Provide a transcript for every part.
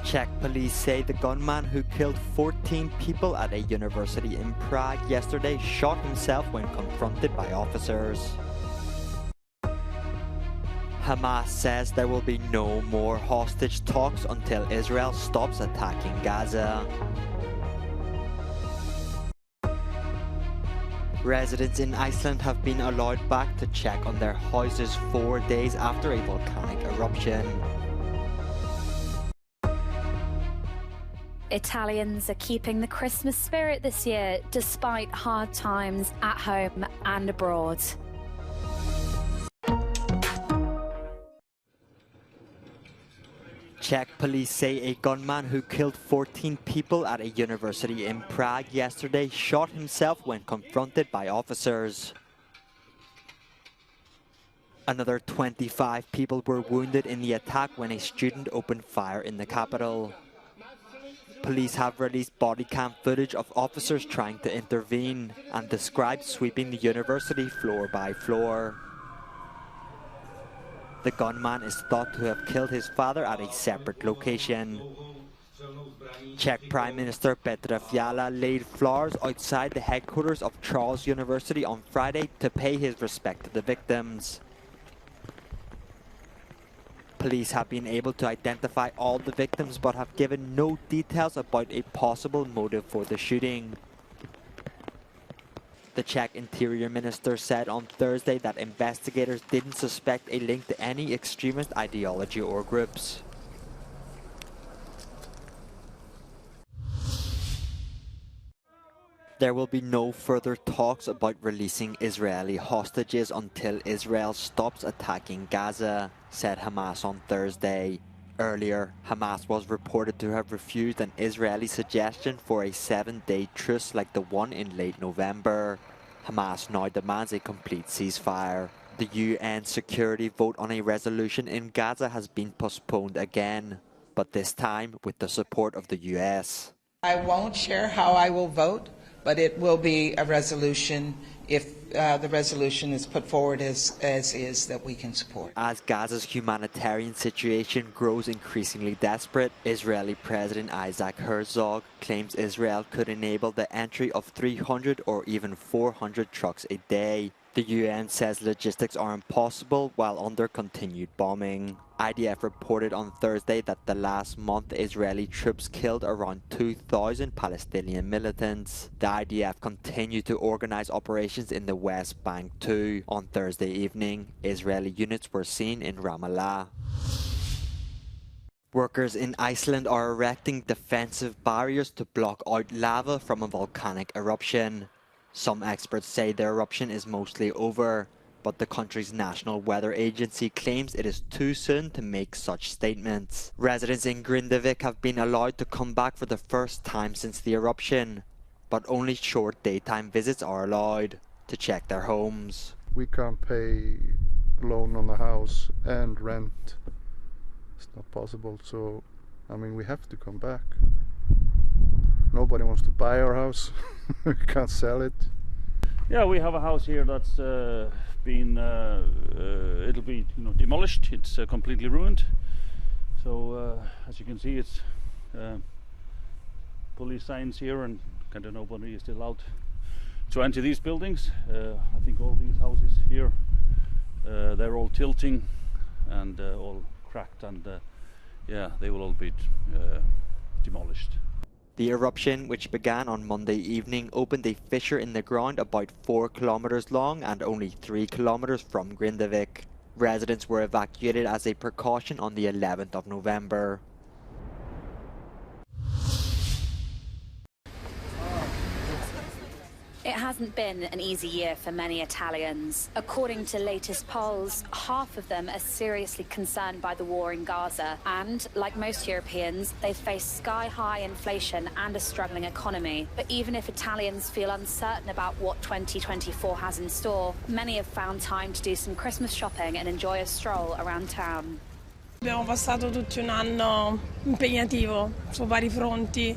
Czech police say the gunman who killed 14 people at a university in Prague yesterday shot himself when confronted by officers. Hamas says there will be no more hostage talks until Israel stops attacking Gaza. Residents in Iceland have been allowed back to check on their houses 4 days after a volcanic eruption. Italians are keeping the Christmas spirit this year despite hard times at home and abroad. Czech police say a gunman who killed 14 people at a university in Prague yesterday shot himself when confronted by officers. Another 25 people were wounded in the attack when a student opened fire in the capital. Police have released body cam footage of officers trying to intervene and described sweeping the university floor by floor. The gunman is thought to have killed his father at a separate location. Czech Prime Minister Petr Fiala laid flowers outside the headquarters of Charles University on Friday to pay his respect to the victims. Police have been able to identify all the victims but have given no details about a possible motive for the shooting. The Czech Interior Minister said on Thursday that investigators didn't suspect a link to any extremist ideology or groups. There will be no further talks about releasing Israeli hostages until Israel stops attacking Gaza, said Hamas on Thursday. Earlier, Hamas was reported to have refused an Israeli suggestion for a 7-day truce like the one in late November. Hamas now demands a complete ceasefire. The UN security vote on a resolution in Gaza has been postponed again, but this time with the support of the US. I won't share how I will vote, but it will be a resolution if the resolution is put forward as is that we can support. As Gaza's humanitarian situation grows increasingly desperate, Israeli President Isaac Herzog claims Israel could enable the entry of 300 or even 400 trucks a day. The UN says logistics are impossible while under continued bombing. IDF reported on Thursday that the last month Israeli troops killed around 2,000 Palestinian militants. The IDF continued to organize operations in the West Bank too. On Thursday evening, Israeli units were seen in Ramallah. Workers in Iceland are erecting defensive barriers to block out lava from a volcanic eruption. Some experts say the eruption is mostly over, but the country's national weather agency claims it is too soon to make such statements. Residents in Grindavik have been allowed to come back for the first time since the eruption, but only short daytime visits are allowed to check their homes. We can't pay loan on the house and rent. It's not possible, so I mean we have to come back. Nobody wants to buy our house. We can't sell it. Yeah, we have a house here that's been it'll be demolished. It's completely ruined. So as you can see, it's police signs here, and kind of nobody is allowed to enter these buildings. I think all these houses here, they're all tilting and all cracked, and yeah, they will all be demolished. The eruption, which began on Monday evening, opened a fissure in the ground about 4 kilometers long and only 3 kilometers from Grindavik. Residents were evacuated as a precaution on the 11th of November. It hasn't been an easy year for many Italians. According to latest polls, half of them are seriously concerned by the war in Gaza. And, like most Europeans, they've faced sky-high inflation and a struggling economy. But even if Italians feel uncertain about what 2024 has in store, many have found time to do some Christmas shopping and enjoy a stroll around town. Abbiamo passato tutti un anno impegnativo su vari fronti.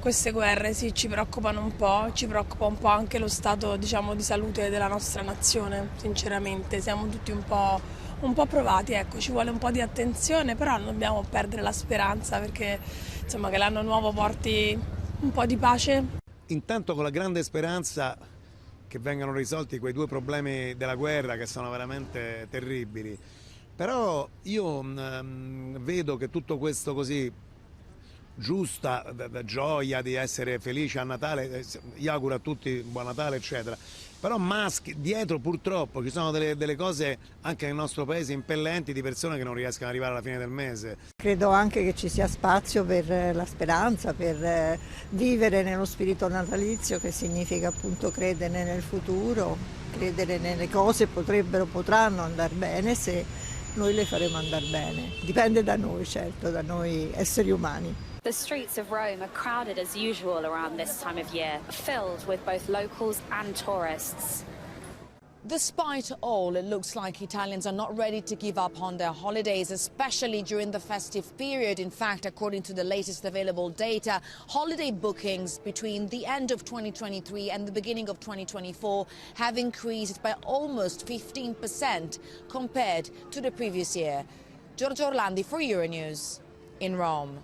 Queste guerre sì, ci preoccupano un po', ci preoccupa un po' anche lo stato, diciamo, di salute della nostra nazione, sinceramente. Siamo tutti un po' un po' provati, ecco, ci vuole un po' di attenzione, però non dobbiamo perdere la speranza perché insomma che l'anno nuovo porti un po' di pace. Intanto con la grande speranza che vengano risolti quei due problemi della guerra che sono veramente terribili, però io vedo che tutto questo così giusta gioia di essere felici a Natale, io auguro a tutti buon Natale eccetera, però dietro purtroppo ci sono delle cose anche nel nostro paese impellenti di persone che non riescono ad arrivare alla fine del mese. Credo anche che ci sia spazio per la speranza, per vivere nello spirito natalizio, che significa appunto credere nel futuro, credere nelle cose potranno andare bene se noi le faremo andare bene. Dipende da noi, certo, da noi esseri umani. The streets of Rome are crowded as usual around this time of year, filled with both locals and tourists. Despite all, it looks like Italians are not ready to give up on their holidays, especially during the festive period. In fact, according to the latest available data, holiday bookings between the end of 2023 and the beginning of 2024 have increased by almost 15% compared to the previous year. Giorgio Orlandi for Euronews in Rome.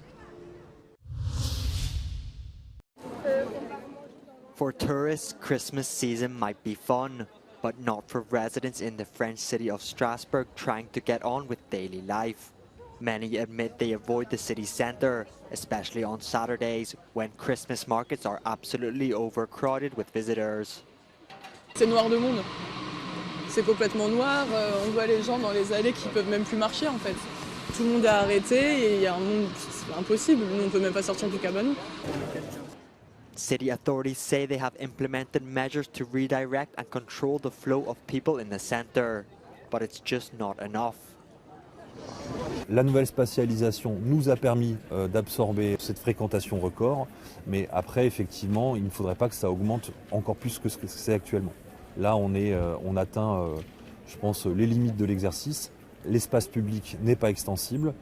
For tourists, Christmas season might be fun, but not for residents in the French city of Strasburg trying to get on with daily life. Many admit they avoid the city centre, especially on Saturdays, when Christmas markets are absolutely overcrowded with visitors. C'est noir de monde. C'est complètement noir. On voit les gens dans les allées qui peuvent même plus marcher en fait. Tout le monde a arrêté et il y a un monde, c'est impossible. Nous, on peut même pas sortir du cabanon. City authorities say they have implemented measures to redirect and control the flow of people in the centre, but it's just not enough. La nouvelle spatialisation nous a permis d'absorber cette fréquentation record, mais après, effectivement, il ne faudrait pas que ça augmente encore plus que ce que c'est actuellement. Là, on atteint, je pense, les limites de l'exercice. L'espace public n'est pas extensible.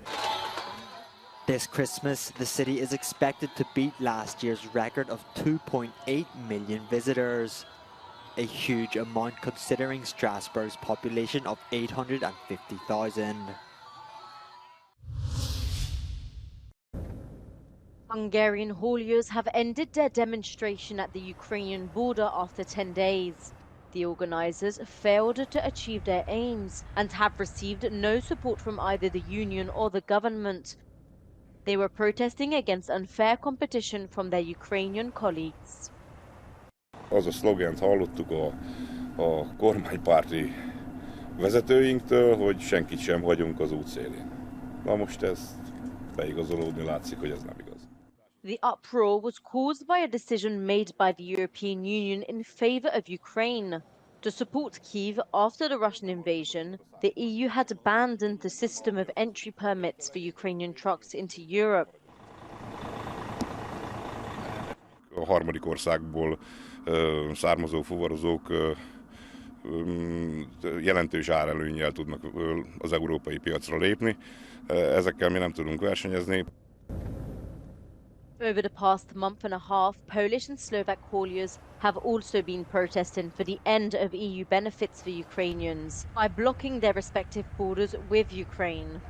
This Christmas, the city is expected to beat last year's record of 2.8 million visitors, a huge amount considering Strasbourg's population of 850,000. Hungarian hauliers have ended their demonstration at the Ukrainian border after 10 days. The organisers failed to achieve their aims and have received no support from either the union or the government. They were protesting against unfair competition from their Ukrainian colleagues. Az a szlogent hallottuk a kormánypárti vezetőinktől, hogy senkit sem hagyunk az útszélén. Na most ez beigazolódni látszik, hogy ez nem igaz. The uproar was caused by a decision made by the European Union in favour of Ukraine. To support Kyiv after the Russian invasion, the EU had abandoned the system of entry permits for Ukrainian trucks into Europe. A harmadik országból származó fuvarozók jelentős árelőnnyel tudnak az európai piacra lépni. Ezekkel mi nem tudunk versenyezni. Over the past month and a half, Polish and Slovak hauliers have also been protesting for the end of EU benefits for Ukrainians by blocking their respective borders with Ukraine.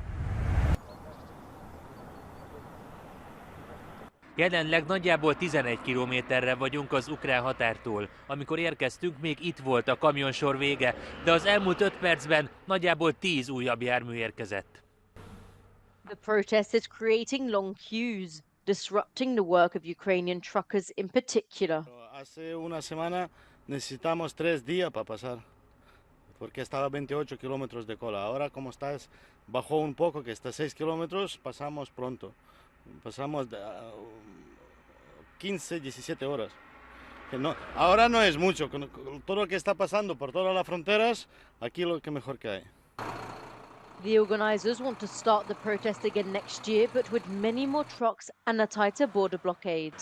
Jelenleg nagyjából 11 kilométerre vagyunk az ukrán határtól. Amikor érkeztünk, még itt volt a kamionsor vége, de az elmúlt 5 percben nagyjából 10 újabb jármű érkezett. The protest is creating long queues, disrupting the work of Ukrainian truckers in particular. Hace una semana necesitamos 3 días para pasar, porque estaba 28 kilómetros de cola. Ahora como está, bajó un poco, que está 6 kilómetros, pasamos pronto. Pasamos 15, 17 horas. Que no, ahora no es mucho, con todo lo que está pasando por todas las fronteras, aquí lo que mejor que hay. The organisers want to start the protest again next year, but with many more trucks and a tighter border blockade.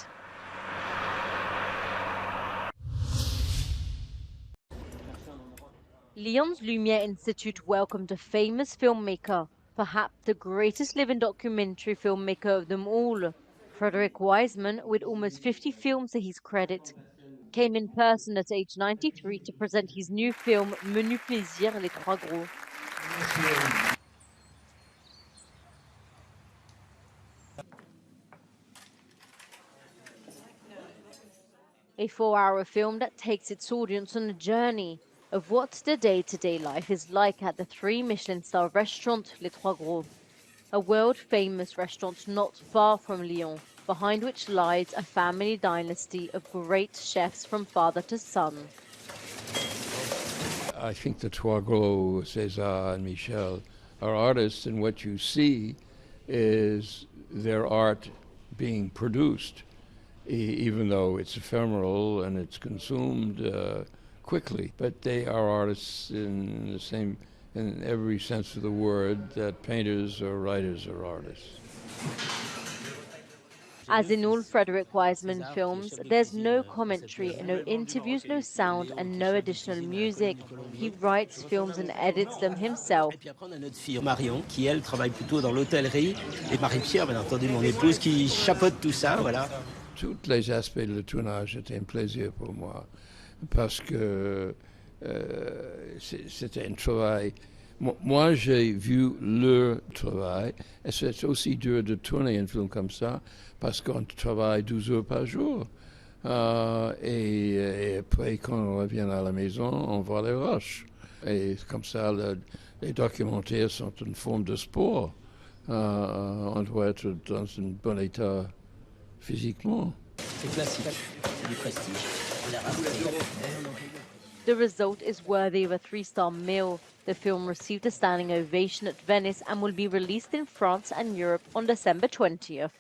Lyon's Lumiere Institute welcomed a famous filmmaker, perhaps the greatest living documentary filmmaker of them all. Frederick Wisman, with almost 50 films to his credit, came in person at age 93 to present his new film Menu Plaisir, Les Trois Gros. A 4-hour film that takes its audience on a journey of what the day-to-day life is like at the 3 Michelin-star restaurant Les Trois Gros, a world-famous restaurant not far from Lyon, behind which lies a family dynasty of great chefs from father to son. I think the Trois Gros, César and Michel are artists, and what you see is their art being produced, even though it's ephemeral and it's consumed quickly. But they are artists in every sense of the word that painters or writers are artists. As in all Frederick Wisman films, there's no commentary, no interviews, no sound, and no additional music. He writes films and edits them himself. Et puis après, on a notre fille Marion, qui elle travaille plutôt dans l'hôtellerie, et Marie-Pierre, bien entendu, mon épouse, qui chapeaute tout ça, voilà. Tous les aspects de tournage étaient un plaisir pour moi, parce que c'était un travail. Moi, j'ai vu leur travail, et c'est aussi dur de tourner un film comme ça, parce qu'on travaille 12 heures par jour. Et après, quand on revient à la maison, on voit les rushs. Et comme ça, les documentaires sont une forme de sport. On doit être dans un bon état physiquement. C'est classique, c'est du prestige. The result is worthy of a 3-star meal. The film received a standing ovation at Venice and will be released in France and Europe on December 20th.